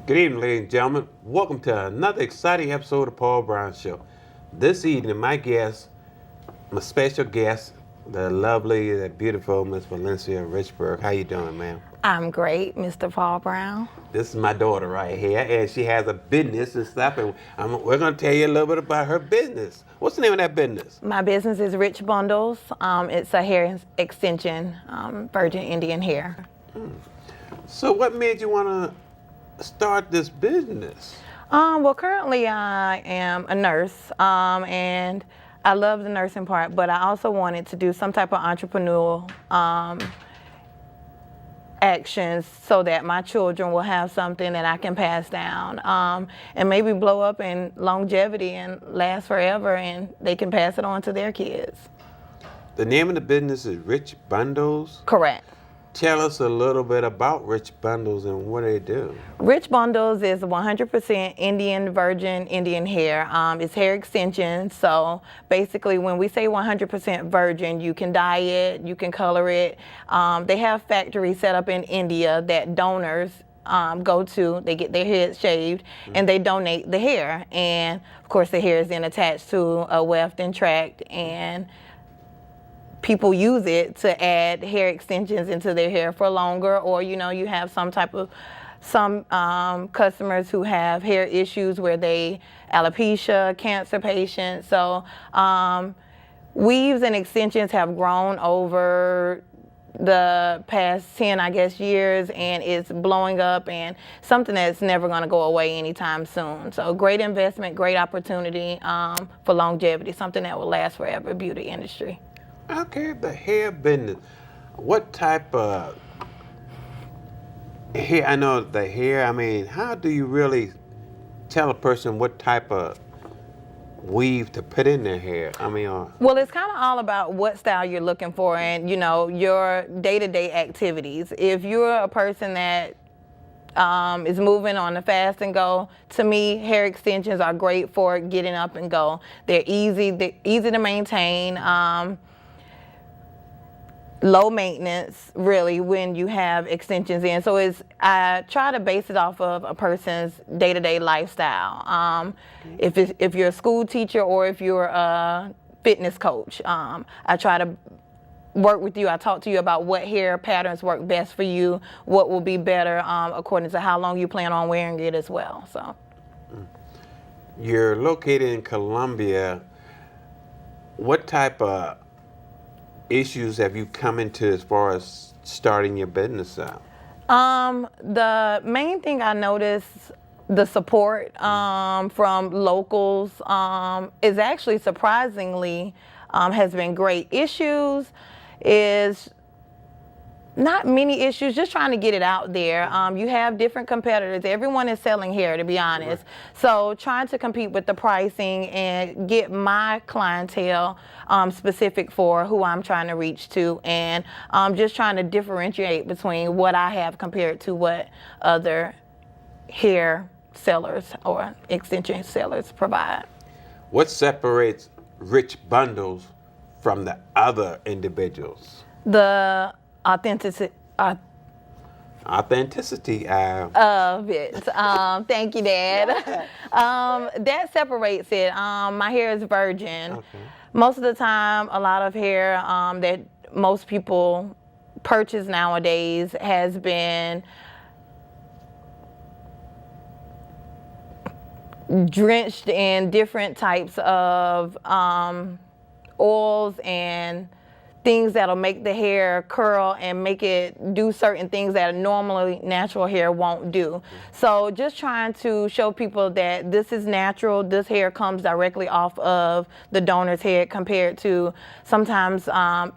Good evening, ladies and gentlemen. Welcome to another exciting episode of Paul Brown Show. This evening, my special guest, the lovely, the beautiful Miss Valencia Richburg. How you doing, ma'am? I'm great, Mr. Paul Brown. This is my daughter right here, and she has a business and stuff, and we're going to tell you a little bit about her business. What's the name of that business? My business is Rich Bundles. It's a hair extension, virgin Indian hair. So what made you want to start this business? Well, currently I am a nurse, and I love the nursing part, but I also wanted to do some type of entrepreneurial actions so that my children will have something that I can pass down and maybe blow up in longevity and last forever, and they can pass it on to their kids. The name of the business is Rich Bundles. Correct. Tell us a little bit about Rich Bundles and what they do. Rich Bundles is 100% Indian virgin Indian hair. It's hair extensions. So basically, when we say 100% virgin, you can dye it, you can color it. They have factories set up in India that donors go to. They get their heads shaved and they donate the hair. And of course, the hair is then attached to a weft and tract, and people use it to add hair extensions into their hair for longer, or you have some customers who have hair issues where they alopecia, cancer patients. So weaves and extensions have grown over the past 10, years, and it's blowing up, and something that's never going to go away anytime soon. So great investment, great opportunity for longevity, something that will last forever, beauty industry. Okay, the hair business. What type of hair? I know the hair. I mean, how do you really tell a person what type of weave to put in their hair? Well, it's kind of all about what style you're looking for and, your day-to-day activities. If you're a person that is moving on the fast and go, to me, hair extensions are great for getting up and go. They're easy to maintain. Low maintenance, really, when you have extensions in. So I try to base it off of a person's day-to-day lifestyle. If you're a school teacher or if you're a fitness coach, I try to work with you. I talk to you about what hair patterns work best for you, what will be better according to how long you plan on wearing it as well. So, You're located in Columbia. What type of issues have you come into as far as starting your business out? The main thing I noticed, the support from locals is actually surprisingly has been great. Issues is not many issues, just trying to get it out there. You have different competitors. Everyone is selling hair, to be honest. Right. So trying to compete with the pricing and get my clientele specific for who I'm trying to reach to, and just trying to differentiate between what I have compared to what other hair sellers or extension sellers provide. What separates Rich Bundles from the other individuals? The authenticity of it. Thank you, Dad. That separates it. My hair is virgin. Okay. Most of the time, a lot of hair that most people purchase nowadays has been drenched in different types of oils and things that'll make the hair curl and make it do certain things that normally natural hair won't do. So just trying to show people that this is natural, this hair comes directly off of the donor's head, compared to sometimes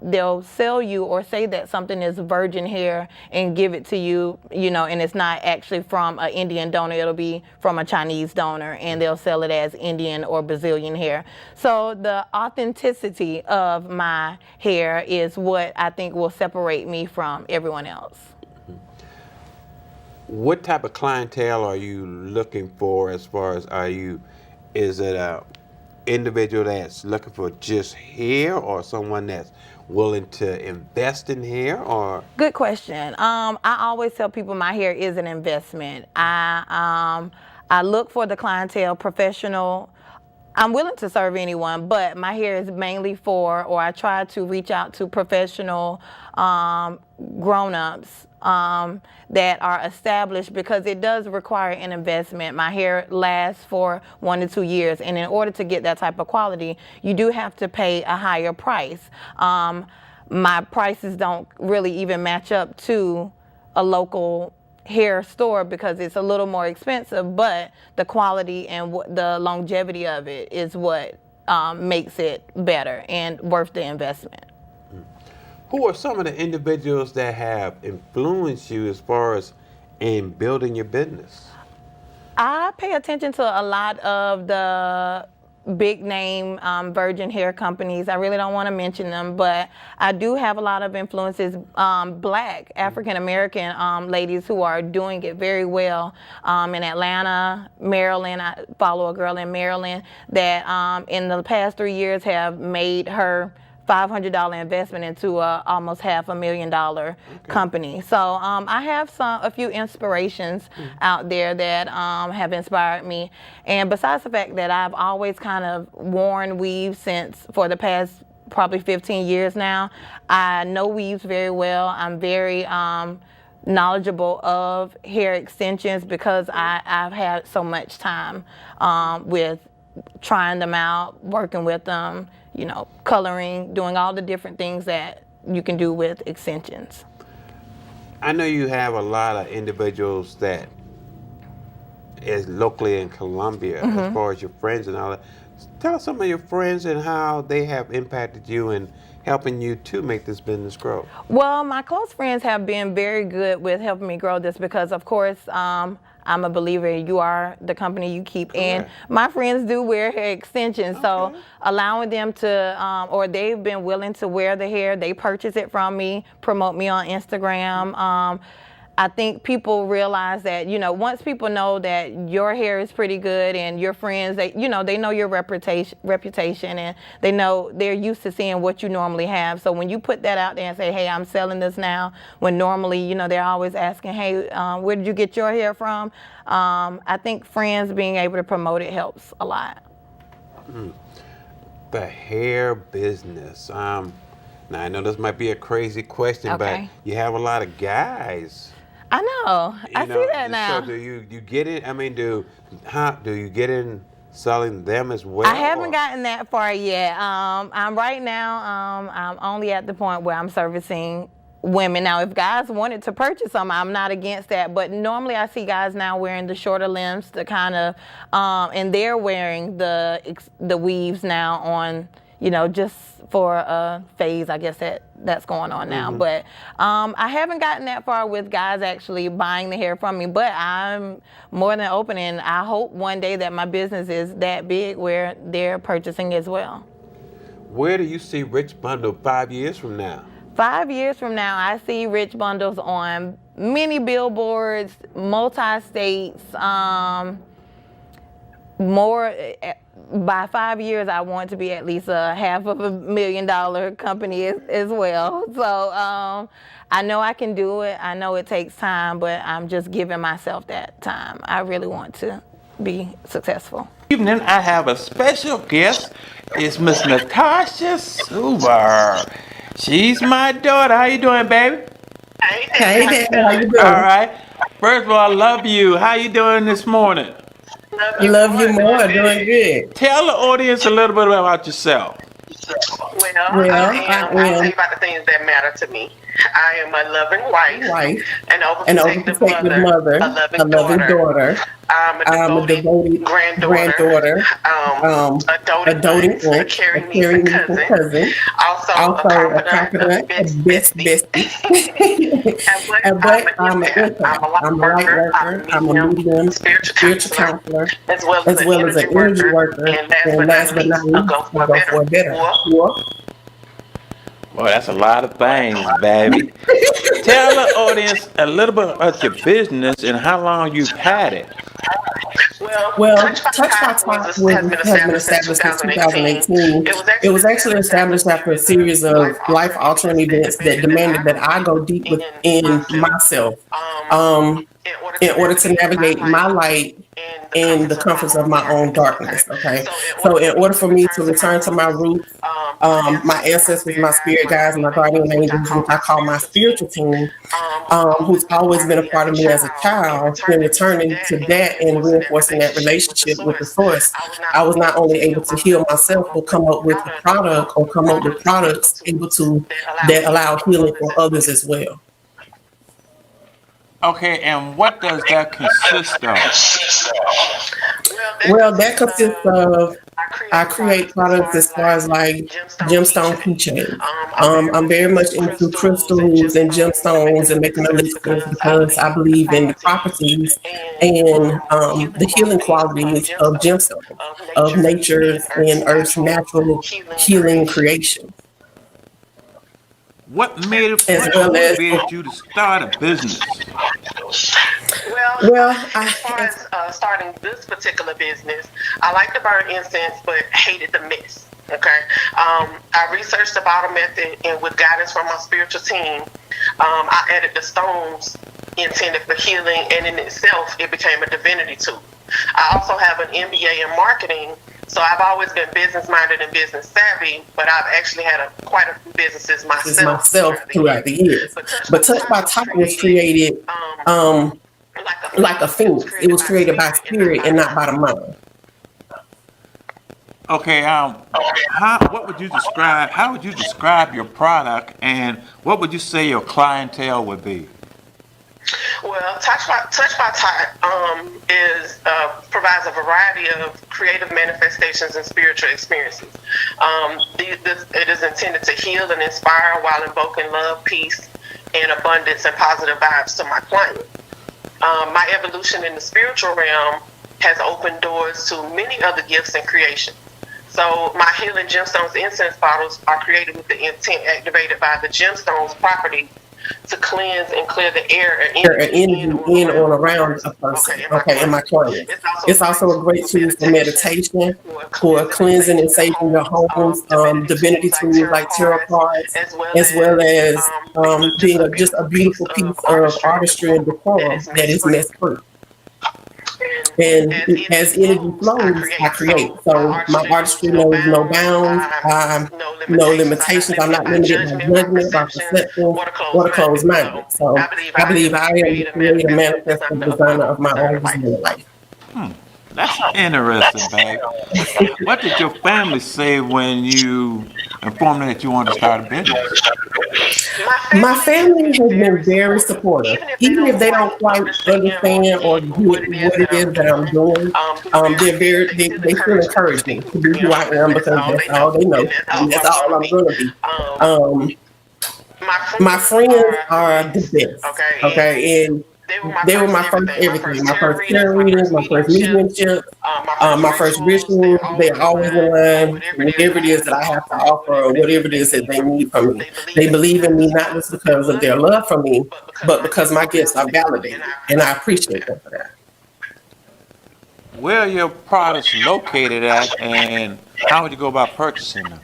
they'll sell you or say that something is virgin hair and give it to you, and it's not actually from an Indian donor, it'll be from a Chinese donor, and they'll sell it as Indian or Brazilian hair. So the authenticity of my hair is what I think will separate me from everyone else. What type of clientele are you looking for as far as is it a individual that's looking for just hair, or someone that's willing to invest in hair, or Good question. I always tell people my hair is an investment. I look for the clientele, professional. I'm willing to serve anyone, but my hair is mainly for, or I try to reach out to professional grown-ups that are established, because it does require an investment. My hair lasts for 1 to 2 years, and in order to get that type of quality, you do have to pay a higher price. My prices don't really even match up to a local hair store because it's a little more expensive, but the quality and the longevity of it is what makes it better and worth the investment. who are some of the individuals that have influenced you as far as in building your business? I pay attention to a lot of the big name virgin hair companies. I really don't want to mention them, but I do have a lot of influences, black African American ladies who are doing it very well in Atlanta, Maryland. I follow a girl in Maryland that in the past 3 years have made her $500 investment into a almost $500,000 company. So I have a few inspirations out there that have inspired me. And besides the fact that I've always kind of worn weaves for the past probably 15 years now, I know weaves very well. I'm very knowledgeable of hair extensions because I've had so much time with trying them out, working with them, coloring, doing all the different things that you can do with extensions. I know you have a lot of individuals that is locally in Columbia, as far as your friends and all that. Tell us some of your friends and how they have impacted you and helping you to make this business grow. Well, my close friends have been very good with helping me grow this because, of course, I'm a believer you are the company you keep. Correct. And my friends do wear hair extensions, so allowing them to, or they've been willing to wear the hair, they purchase it from me, promote me on Instagram. I think people realize that, once people know that your hair is pretty good and your friends, they know your reputation and they're used to seeing what you normally have. So when you put that out there and say, hey, I'm selling this now, when normally, they're always asking, hey, where did you get your hair from? I think friends being able to promote it helps a lot. The hair business. Now I know this might be a crazy question, Okay. but you have a lot of guys. I know. I see that now. So do you get it? I mean, do you get in selling them as well? I haven't gotten that far yet. I'm right now. I'm only at the point where I'm servicing women. Now, if guys wanted to purchase them, I'm not against that. But normally, I see guys now wearing the shorter limbs, the kind of, and they're wearing the weaves now on, just for a phase, I guess that's going on now. But I haven't gotten that far with guys actually buying the hair from me, but I'm more than open, and I hope one day that my business is that big where they're purchasing as well. Where do you see Rich Bundle 5 years from now? 5 years from now, I see Rich Bundles on many billboards, multi-states, more. By 5 years, I want to be at least a $500,000 company as well. So I know I can do it. I know it takes time, but I'm just giving myself that time. I really want to be successful. Evening, I have a special guest. It's Miss Natasha Suber. She's my daughter. How you doing, baby? Hey there, how you doing? All right. First of all, I love you. How you doing this morning? Love you more, doing good. Tell the audience a little bit about yourself. Well, I'll tell you about the things that matter to me. I am a loving wife, an overprotective mother, a loving daughter. I'm a devoted granddaughter, a doting aunt, a caring niece and cousin, also a confidant, a best bestie. But I'm an intern. I'm a light worker. I'm a medium, spiritual counselor, as well as an energy worker. And last but not least, I go for a better. Boy, that's a lot of things, baby. Tell the audience a little bit about your business and how long you've had it. Well, Well, Touch by Top has been established since 2018. It was actually established after a series of life-altering events that demanded that I go deep within myself um, in order to navigate my light in the comforts of my own darkness. Okay, so in order for me to return to my roots, my ancestors, my spirit guides, my guardian angels, which I call my spiritual team, who's always been a part of me as a child, then returning to that and reinforcing that relationship with the source, I was not only able to heal myself, but come up with a product or come up with products able to that allow healing for others as well. Okay, and what does that consist of? Well, that consists of I create products as far as like gemstone keychains. I'm very much into crystals and gemstones and making elixirs because I believe in the properties and the healing qualities of gemstones, of nature's and Earth's natural healing creation. What motivated you to start a business? Well, as far as starting this particular business, I like to burn incense, but hated the mess. Okay, I researched the bottle method, and with guidance from my spiritual team, I added the stones intended for healing, and in itself, it became a divinity tool. I also have an MBA in marketing, so I've always been business minded and business savvy, but I've actually had quite a few businesses myself throughout the years. But Touch by Top was created like a phoenix. It was created by spirit and not by the mind. Okay, what would you describe? How would you describe your product, and what would you say your clientele would be? Well, Touch by Top provides a variety of creative manifestations and spiritual experiences. It is intended to heal and inspire while invoking love, peace, and abundance and positive vibes to my clients. My evolution in the spiritual realm has opened doors to many other gifts and creations. So my healing gemstones incense bottles are created with the intent activated by the gemstones property to cleanse and clear the air and energy in or around a person, in my client. It's also a great tool for meditation, for cleansing and saving your homes, divinity tools like tarot cards, as well as being just a beautiful piece of artistry and decorum that is mess-free. And as energy flows, I create. So my artistry knows no bounds, no limitations. I'm not limited by judgment, by perception, or the closed minded. So I believe I am the creator, manifesting designer of my own visible life. That's interesting, babe. What did your family say when you informed them that you wanted to start a business? My family has been very supportive. Even if they don't quite understand or get what it is that I'm doing, they still encourage me to be who I am because that's all they know. And that's all I'm going to be. My friends are the best, okay? And they were my first everything, my first tarot readings, my first mediumship, my first ritual. They're always in line with whatever it is that I have to offer or whatever it is that they need from me. They believe in me not just because of their love for me, but because my gifts are validated, and I appreciate them for that. Where are your products located at, and how would you go about purchasing them?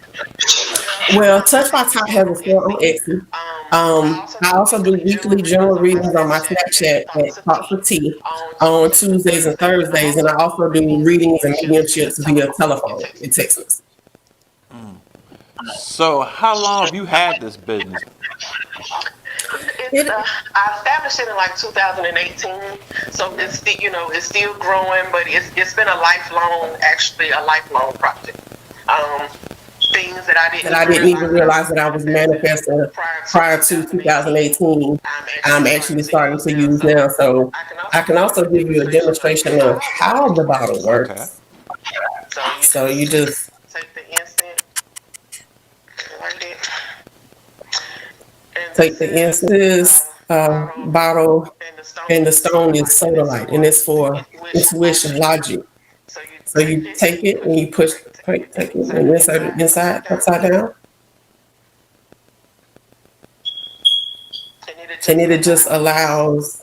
Well, Touch by Top has a store on Etsy. I also do weekly general readings on my Snapchat at Talk for Tea on Tuesdays and Thursdays, and I also do readings and mediumships via telephone and text message. So, how long have you had this business? I established it in like 2018, so it's still growing, but it's been a lifelong project. Things that I didn't even realize that I was manifesting prior to 2018. I'm actually starting to use now, so I can also give you a demonstration of how the bottle works. Okay. So you just take the incense, light it, and take the incense bottle, and the stone is sodalite, and it's for intuition, logic. So you take it and you push. Take it and insert it inside, upside down. And it just allows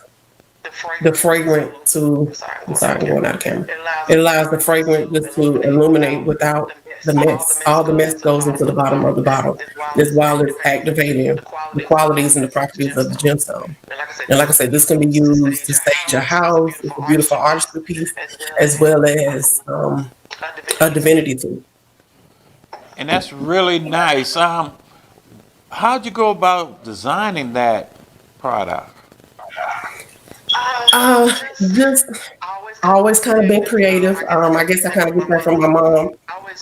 the fragrant to, I'm sorry, I'm going out of camera. It allows the fragrant just to illuminate without the mess. All the mess goes into the bottom of the bottle, as well as activating the qualities and the properties of the gemstone. And like I said, this can be used to stage a house. It's a beautiful artistry piece, as well as a divinity tool. And that's really nice. How'd you go about designing that product? Just always kind of been creative. I guess I kind of get that from my mom.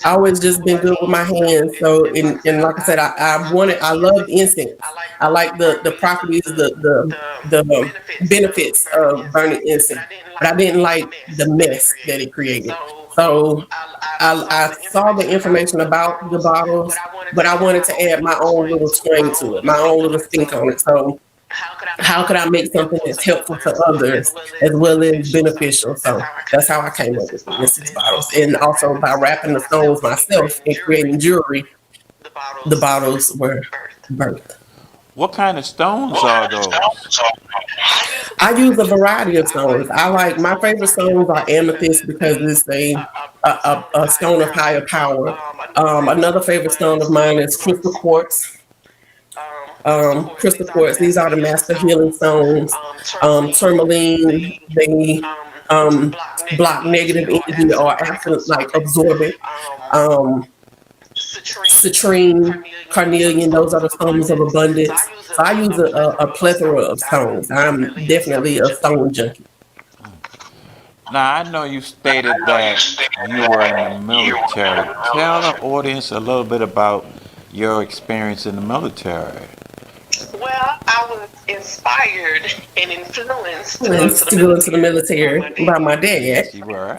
I always just been good with my hands. So, and like I said, I love incense. I like the properties, the benefits of burning incense, but I didn't like the mess that it created. So I saw the information about the bottles, but I wanted to add my own little twang to it, my own little think on it. So how could I make something that's helpful to others as well as beneficial? So that's how I came up with the incense bottles. And also by wrapping the stones myself and creating jewelry, the bottles were birthed. What kind of stones are those? I use a variety of stones. My favorite stones are amethyst because it's a stone of higher power. Another favorite stone of mine is crystal quartz. Crystal quartz, these are the master healing stones. Tourmaline, they block negative energy or absent, like absorb it. Citrine, carnelian, those are the stones of abundance. So I use a plethora of stones. I'm definitely a stone junkie. Now, I know you stated that you were in the military. Tell the audience a little bit about your experience in the military. Well, I was inspired and influenced to go into the military by my dad.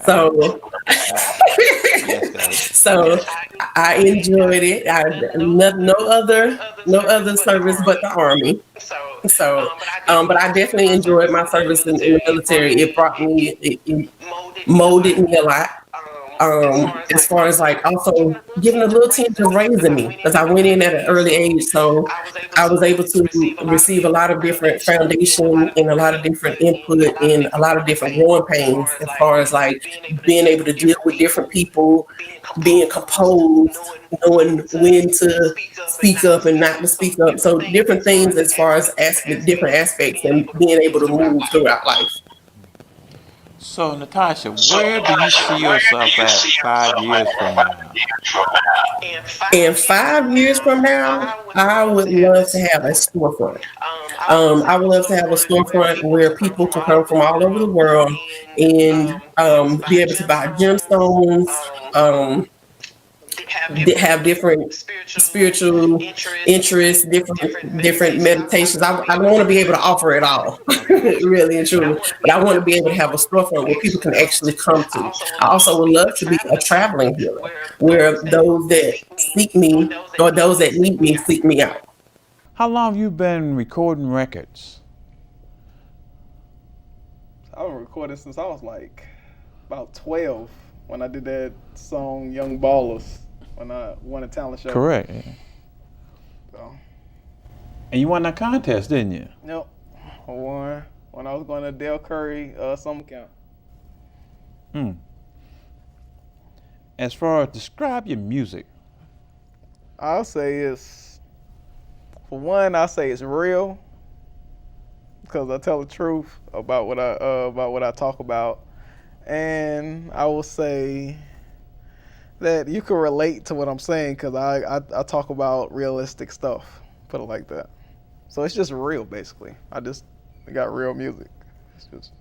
So I enjoyed it. No other service but the Army. So, but I definitely enjoyed my service in the military. It molded me a lot. As far as like also giving a little tinge of raising me, because I went in at an early age, so I was able to receive a lot of different foundation and a lot of different input and a lot of different growing pains as far as like being able to deal with different people, being composed, knowing when to speak up and not to speak up. So different things as far as different aspects and being able to move throughout life. So, Natasha, where do you see yourself at 5 years from now? In 5 years from now, I would love to have a storefront. I would love to have a storefront where people can come from all over the world and be able to buy gemstones, have different spiritual interests, different meditations. I want to be able to offer it all, really and truly. But I want to be able to have a storefront where people can actually come to. I also would love to be a traveling healer, where those that seek me or those that need me seek me out. How long have you been recording records? I've been recording since I was like about 12 when I did that song Young Ballers when I won a talent show. Correct. So. And you won that contest, didn't you? Yep. I won when I was going to Dale Curry summer camp. As far as describe your music. I'll say it's, for one, I'll say it's real because I tell the truth about what I talk about. And I will say that you can relate to what I'm saying because I talk about realistic stuff, put it like that. So it's just real, basically. I got real music. It's just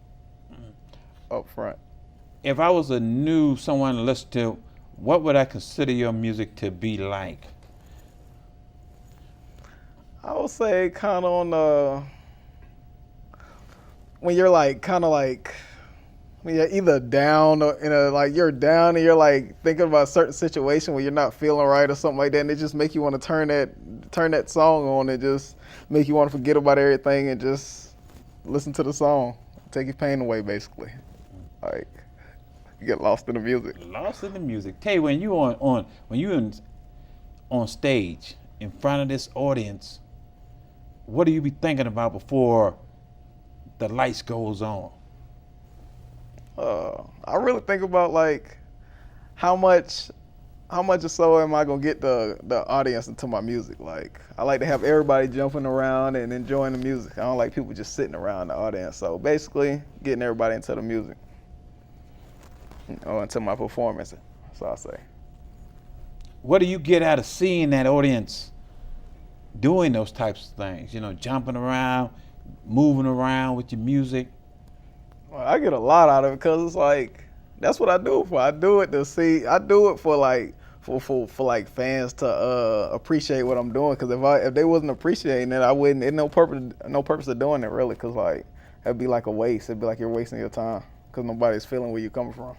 up front. If I was someone to listen to, what would I consider your music to be like? I would say kind of on the, when you're like, kind of like, when you're either down or like you're down and you're like thinking about a certain situation where you're not feeling right or something like that, and it just make you want to turn that song on and just make you want to forget about everything and just listen to the song, take your pain away, basically. Like you get lost in the music. Lost in the music. Tay, when you on stage in front of this audience, what do you be thinking about before the lights goes on? I really think about like how much or so am I gonna get the audience into my music. Like I like to have everybody jumping around and enjoying the music. I don't like people just sitting around the audience. So basically getting everybody into the music. Into my performance, so I say. What do you get out of seeing that audience doing those types of things? You know, jumping around, moving around with your music. Well, I get a lot out of it because it's like that's what I do it for. I do it to see. I do it for like for like fans to appreciate what I'm doing. Because if they wasn't appreciating it, I wouldn't. There's no purpose of doing it really. Because like it'd be like a waste. It'd be like you're wasting your time because nobody's feeling where you're coming from.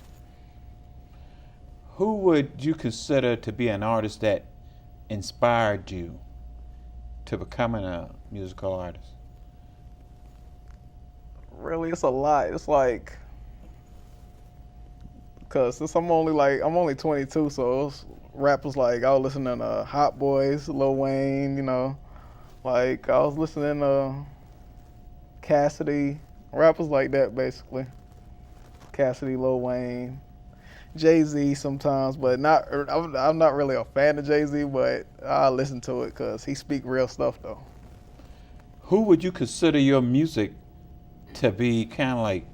Who would you consider to be an artist that inspired you to becoming a musical artist? Really, it's a lot. It's like, cause since I'm only 22, so it's rappers like I was listening to Hot Boys, Lil Wayne, you know, like I was listening to Cassidy, rappers like that basically. Cassidy, Lil Wayne. Jay-Z sometimes, but I'm not really a fan of Jay-Z, but I listen to it because he speak real stuff though. Who would you consider your music to be kind of like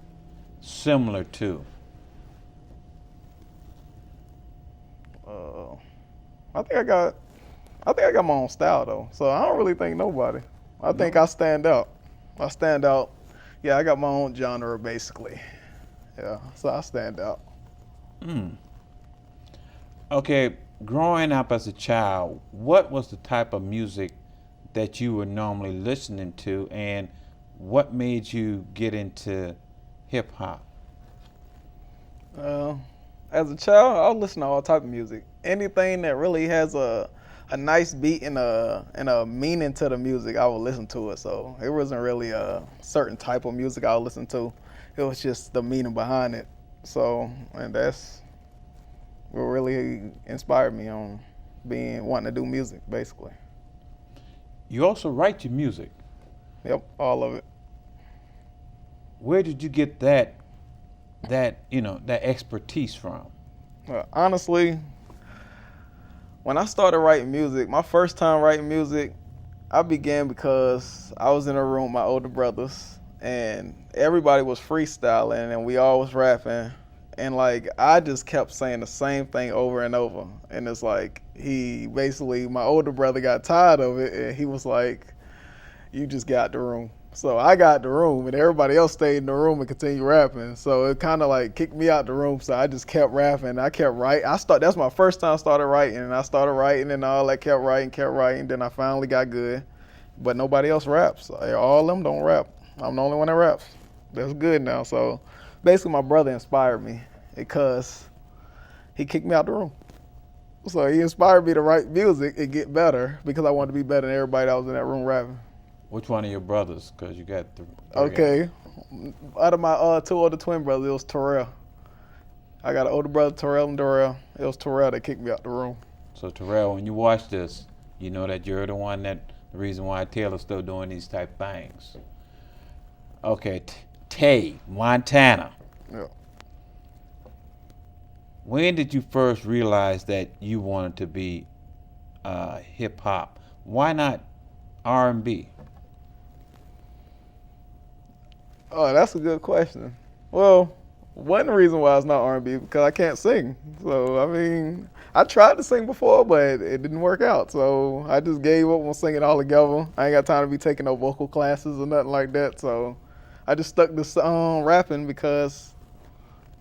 similar to? I think I got my own style though, so I don't really think nobody. I think I stand out. Yeah, I got my own genre basically. Yeah, so I stand out. Okay, growing up as a child, what was the type of music that you were normally listening to, and what made you get into hip hop? As a child, I would listen to all type of music. Anything that really has a nice beat and a meaning to the music, I would listen to it. So it wasn't really a certain type of music I would listen to. It was just the meaning behind it. So, and that's what really inspired me on wanting to do music, basically. You also write your music. Yep, all of it. Where did you get that expertise from? Honestly, when I started writing music, my first time writing music, I began because I was in a room with my older brothers, and everybody was freestyling and we all was rapping, and like I just kept saying the same thing over and over, and it's like my older brother got tired of it, and he was like, you just got the room. So I got the room, and everybody else stayed in the room and continued rapping. So it kind of like kicked me out the room. So I just kept rapping. I kept writing. That's my first time I started writing, and I started writing and all that. Kept writing. Then I finally got good, but nobody else raps. All of them don't rap. I'm the only one that raps. That's good now. So basically, my brother inspired me because he kicked me out the room. So he inspired me to write music and get better because I wanted to be better than everybody that was in that room rapping. Which one of your brothers? Because you got three. Okay. Out of my two older twin brothers, it was Terrell. I got an older brother, Terrell and Darrell. It was Terrell that kicked me out the room. So Terrell, when you watch this, you know that you're the reason why Taylor's still doing these type things. Okay, Tay, Montana. Yeah. When did you first realize that you wanted to be hip hop? Why not R&B? Oh, that's a good question. Well, one reason why it's not R&B because I can't sing. So I mean, I tried to sing before, but it didn't work out. So I just gave up on singing altogether. I ain't got time to be taking no vocal classes or nothing like that. So I just stuck to rapping because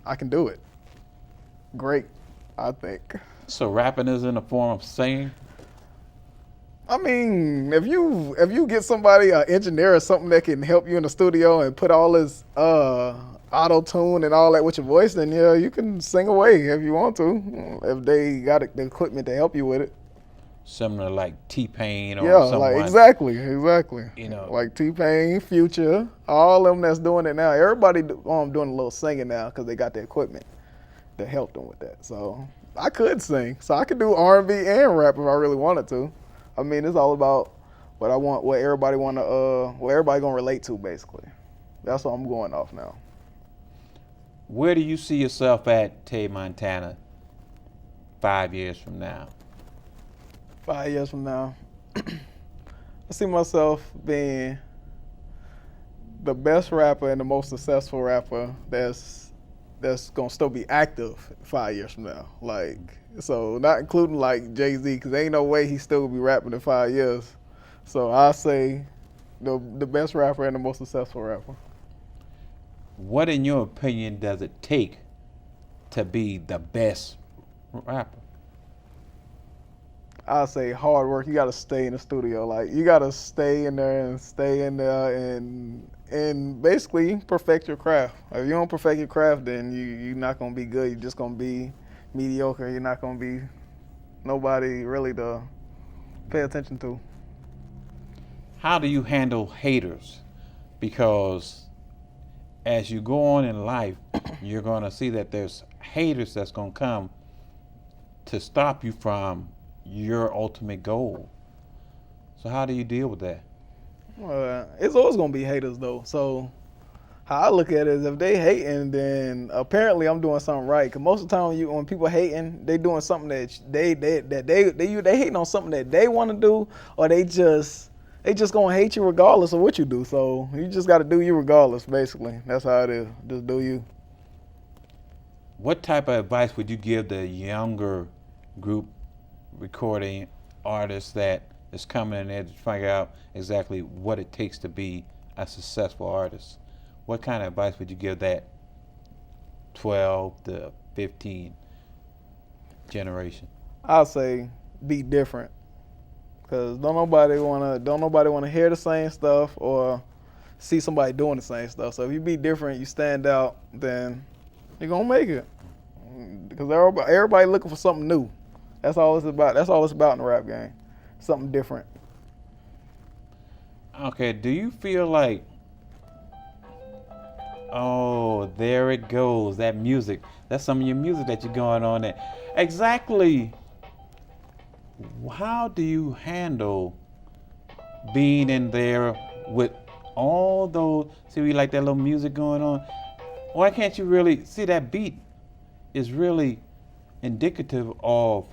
I can do it. Great, I think. So rapping is in a form of singing? I mean, if you get somebody, an engineer or something that can help you in the studio and put all this auto-tune and all that with your voice, then yeah, you can sing away if you want to, if they got the equipment to help you with it. Similar like T-Pain or someone. Yeah, like exactly. You know, like T-Pain, Future, all of them that's doing it now. Everybody doing a little singing now because they got the equipment to help them with that. So I could sing, so I could do R&B and rap if I really wanted to. I mean, it's all about what everybody gonna relate to, basically. That's what I'm going off now. Where do you see yourself at, Tay Montana, 5 years from now? 5 years from now, I see myself being the best rapper and the most successful rapper that's gonna still be active 5 years from now. Like, so not including like Jay-Z, because ain't no way he's still gonna be rapping in 5 years. So I say the best rapper and the most successful rapper. What, in your opinion, does it take to be the best rapper? I say hard work. You gotta stay in the studio. Like, you gotta stay in there and basically perfect your craft. If you don't perfect your craft, then you're not gonna be good. You're just gonna be mediocre. You're not gonna be nobody really to pay attention to. How do you handle haters? Because as you go on in life, you're gonna see that there's haters that's gonna come to stop you from your ultimate goal. So how do you deal with that? It's always gonna be haters though. So how I look at it is, if they hating, then apparently I'm doing something right. Cause most of the time, when people hating, they doing something that they hating on something that they want to do, or they just gonna hate you regardless of what you do. So you just gotta do you regardless. Basically, that's how it is. Just do you. What type of advice would you give the younger group recording artists that is coming in there to figure out exactly what it takes to be a successful artist? What kind of advice would you give that 12 to 15 generation? I'll say be different, cause don't nobody wanna hear the same stuff or see somebody doing the same stuff. So if you be different, you stand out, then you're gonna make it. Because everybody looking for something new. That's all it's about. That's all it's about in the rap game. Something different. Okay, do you feel like, oh, there it goes, that music. That's some of your music that you're going on there. Exactly. How do you handle being in there with all those, see, we like that little music going on? Why can't you really see that beat is really indicative of